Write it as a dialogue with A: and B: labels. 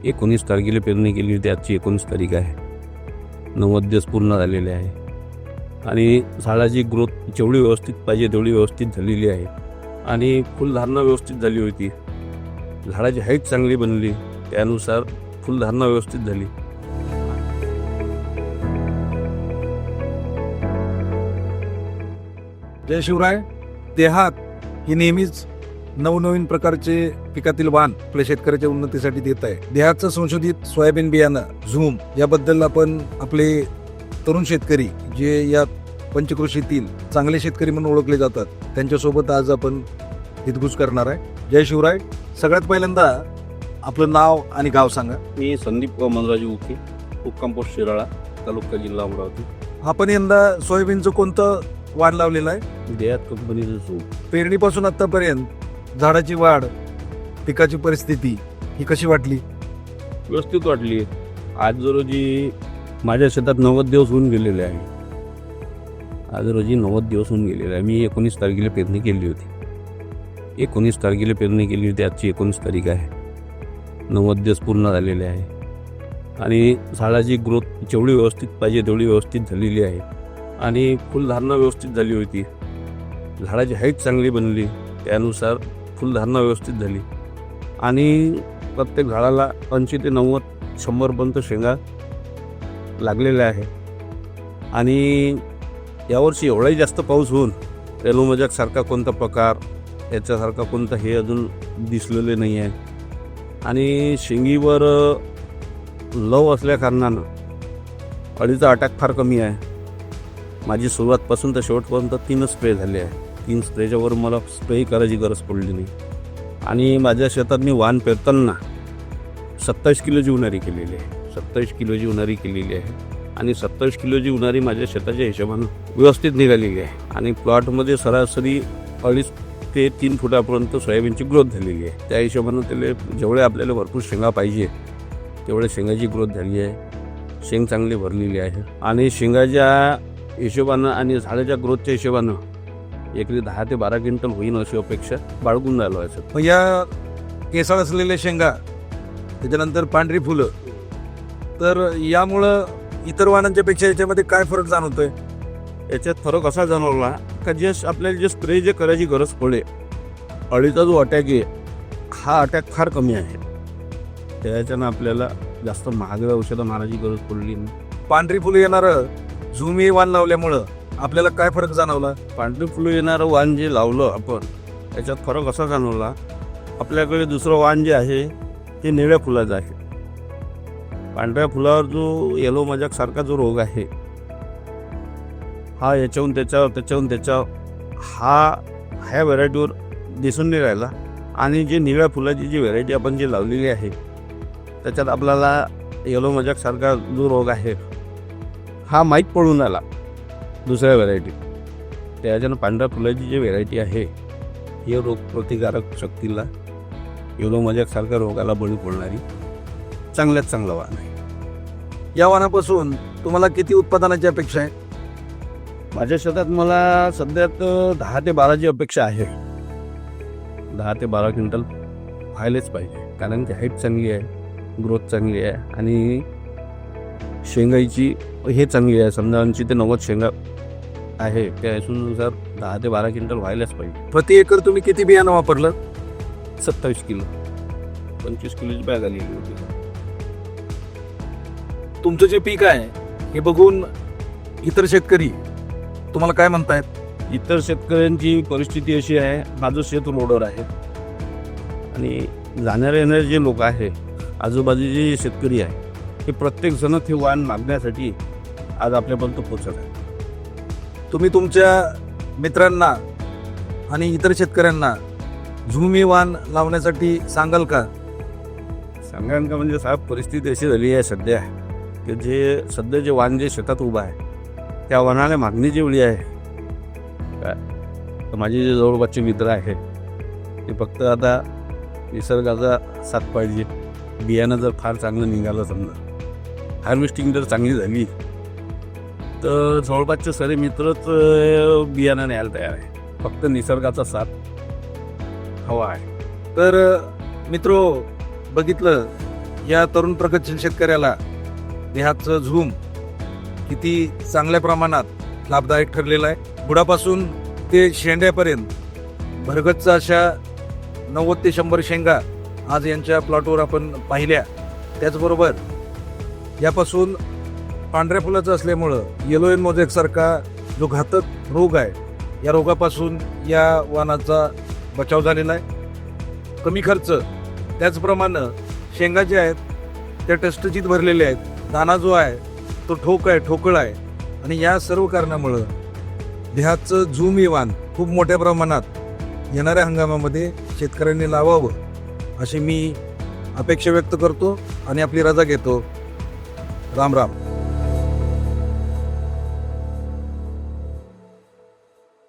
A: 19 तारखेला पेरणी केली होती. आजची 19 तारीख आहे. 90 दिवस पूर्ण झालेले आहे आणि झाडाची ग्रोथ जेवढी व्यवस्थित पाहिजे तेवढी व्यवस्थित झालेली आहे आणि फुलधारणा व्यवस्थित झाली होती. झाडाची हाईट चांगली बनली, त्यानुसार फुलधारणा व्यवस्थित झाली.
B: जय शिवराय. देहात ही नेहमीच नवनवीन प्रकारचे पिकातील वाण आपल्या शेतकऱ्याच्या उन्नतीसाठी देत आहे. देहातचं संशोधित सोयाबीन बियाणं झूम याबद्दल आपण आपले तरुण शेतकरी जे या पंचकृषीतील चांगले शेतकरी म्हणून ओळखले जातात त्यांच्यासोबत आज आपण हितगुज करणार आहे. जय शिवराय. सगळ्यात पहिल्यांदा आपलं नाव आणि गाव सांगा.
A: मी संदीप मनराजू उके, मुक्काम पोस्ट शिराळा, तालुका जिल्हा अमरावती.
B: आपण यंदा सोयाबीनचं कोणतं वाण लावलेलं आहे?
A: देहात कंपनीचं झूम.
B: पेरणीपासून आतापर्यंत झाडाची वाढ, पिकाची परिस्थिती ही कशी वाटली?
A: व्यवस्थित वाटली. आज रोजी माझ्या शेतात 90 दिवस होऊन गेलेले आहे. आज रोजी 90 दिवस होऊन गेलेले आहे. मी 19 तारखेला पेरणी केली होती. 19 तारखेला पेरणी केली होती. आजची 19 तारीख आहे. 90 दिवस पूर्ण झालेले आहे आणि झाडाची ग्रोथ जेवढी व्यवस्थित पाहिजे तेवढी व्यवस्थित झालेली आहे आणि फुलधारणा व्यवस्थित झाली होती. झाडाची हाईट चांगली बनली, त्यानुसार फुलधारणा व्यवस्थित झाली आणि प्रत्येक झाडाला 80 ते 90 100पर्यंत शेंगा लागलेल्या आहे. आणि यावर्षी एवढाही जास्त पाऊस होऊन सारखा कोणता प्रकार, याच्यासारखा कोणता हे अजून दिसलेले नाही आहे आणि शेंगीवर लव असल्या कारणानं अळीचा अटॅक फार कमी आहे. माझी सुरुवातपासून तर शेवटपर्यंत 3 स्प्रे झाले आहे. 3 स्प्रेच्या वर मला स्प्रे करायची गरज पडली नाही आणि माझ्या शेतात मी वाण पेरताना 27 किलोची उन्हारी केलेली आहे. 27 किलोची उन्हारी केलेली आहे आणि 27 किलोची उन्हारी माझ्या शेताच्या हिशोबानं व्यवस्थित निघालेली आहे आणि प्लॉटमध्ये सरासरी 2.5 ते 3 फुटापर्यंत सोयाबीनची ग्रोथ झालेली आहे. त्या हिशोबानं त्याला जेवढे आपल्याला भरपूर शेंगा पाहिजे तेवढे शेंगाची ग्रोथ झाली आहे. शेंग चांगली भरलेली आहे आणि शेंगाच्या हिशोबानं आणि झाडाच्या ग्रोथच्या हिशोबानं एकरी 10 ते 12 क्विंटल होईन अशी अपेक्षा बाळगून राहिलो आहे.
B: मग या केसाळ असलेल्या शेंगा, त्याच्यानंतर पांढरी फुलं, तर यामुळं इतर वाणांच्या पेक्षा याच्यामध्ये काय फरक जाणवतोय?
A: याच्यात फरक असा जाणवला का आपल्याला जे स्प्रे जे करायची गरज पडे, अळीचा जो अटॅक आहे हा अटॅक फार कमी आहे. त्याच्यानं आपल्याला जास्त महागड्या औषधं मारायची गरज पडली नाही.
B: पांढरी फुलं येणारं झूम हे वाण लावल्यामुळं आपल्याला काय फरक जाणवला?
A: पांढरी फुलं येणारं वाण जे लावलं आपण, त्याच्यात फरक असा जाणवला, आपल्याकडे दुसरं वाण जे आहे ते निळ्या फुलाचं आहे. पांढऱ्या फुलावर जो येलो मजाक सारखा जो रोग आहे हा याच्याहून त्याच्यावर ह्या व्हरायटीवर दिसून नाही राहिला आणि जे निळ्या फुलाची जी व्हरायटी आपण जी लावलेली आहे त्याच्यात आपल्याला येलो मजाक सारखा जो रोग आहे हा माहीत पडून आला दुसऱ्या व्हरायटी. त्याच्यानं पांढऱ्या फुलाची जी व्हरायटी आहे ही रोगप्रतिकारक शक्तीला, येलो मजाक सारख्या रोगाला बळी पडणारी चांगल्यात चांगलं वाण आहे.
B: या वाणापासून तुम्हाला किती उत्पादनाची अपेक्षा आहे?
A: माझ्या शेतात मला सध्यात 10 ते 12ची अपेक्षा आहे. 10 ते 12 क्विंटल व्हायलाच पाहिजे, कारण की हाईट चांगली आहे, ग्रोथ चांगली आहे आणि शेंगाईची हे चांगली आहे. समजा 80 ते 90 शेंगा आहे, त्या हिशोबानुसार 10 ते 12 क्विंटल व्हायलाच पाहिजे.
B: प्रति एकर तुम्ही किती बियाणं वापरलं?
A: 27 किलो, 25 किलोची बॅग आलेली होती.
B: तुमचं जे पीक आहे हे बघून इतर शेतकरी तुम्हाला काय म्हणतायत?
A: इतर शेतकऱ्यांची परिस्थिती अशी आहे, माझं शेत रोडवर आहे आणि जाणारे येणारे जे लोक आहे, आजूबाजूचे जे शेतकरी आहे, हे प्रत्येक जण ते वाण मागण्यासाठी आज आपल्यापर्यंत पोहोचत आहे.
B: तुम्ही तुमच्या मित्रांना आणि इतर शेतकऱ्यांना झूम हे वाण लावण्यासाठी सांगाल का?
A: सांगाल का म्हणजे साहेब, परिस्थिती अशी झाली आहे सध्या की सध्या जे वाण जे शेतात उभं आहे त्या वाणाला मागणी जेवढी आहे काय, तर माझे जे जवळपासचे मित्र आहे ते फक्त आता निसर्गाचा साथ पाहिजे. बियाणं जर फार चांगलं निघालं, समजा हार्वेस्टिंग जर चांगली झाली, तर जवळपासचे सारे मित्रच बियाणं न्यायला तयार आहे. फक्त निसर्गाचा साथ हवा आहे.
B: तर मित्रो, बघितलं या तरुण प्रगतशील शेतकऱ्याला देहाचं झूम किती चांगल्या प्रमाणात लाभदायक ठरलेलं आहे. बुडापासून ते शेंड्यापर्यंत भरगच्च अशा 90 ते 100 शेंगा आज यांच्या प्लॉटवर आपण पाहिल्या. त्याचबरोबर यापासून पांढऱ्या फुलाचं असल्यामुळं येलो एन मोझॅक सारखा जो घातक रोग आहे या रोगापासून या वाणाचा बचाव झालेला आहे. कमी खर्च, त्याचप्रमाणे शेंगा ज्या आहेत त्या टष्टचीत भरलेल्या आहेत. दाना जो आहे तो ठोकळ आहे आणि या सर्व कारणामुळं देहाचं झूम हे वाण खूप मोठ्या प्रमाणात येणाऱ्या हंगामामध्ये शेतकऱ्यांनी लावावं अशी मी अपेक्षा व्यक्त करतो आणि आपली रजा घेतो. राम राम.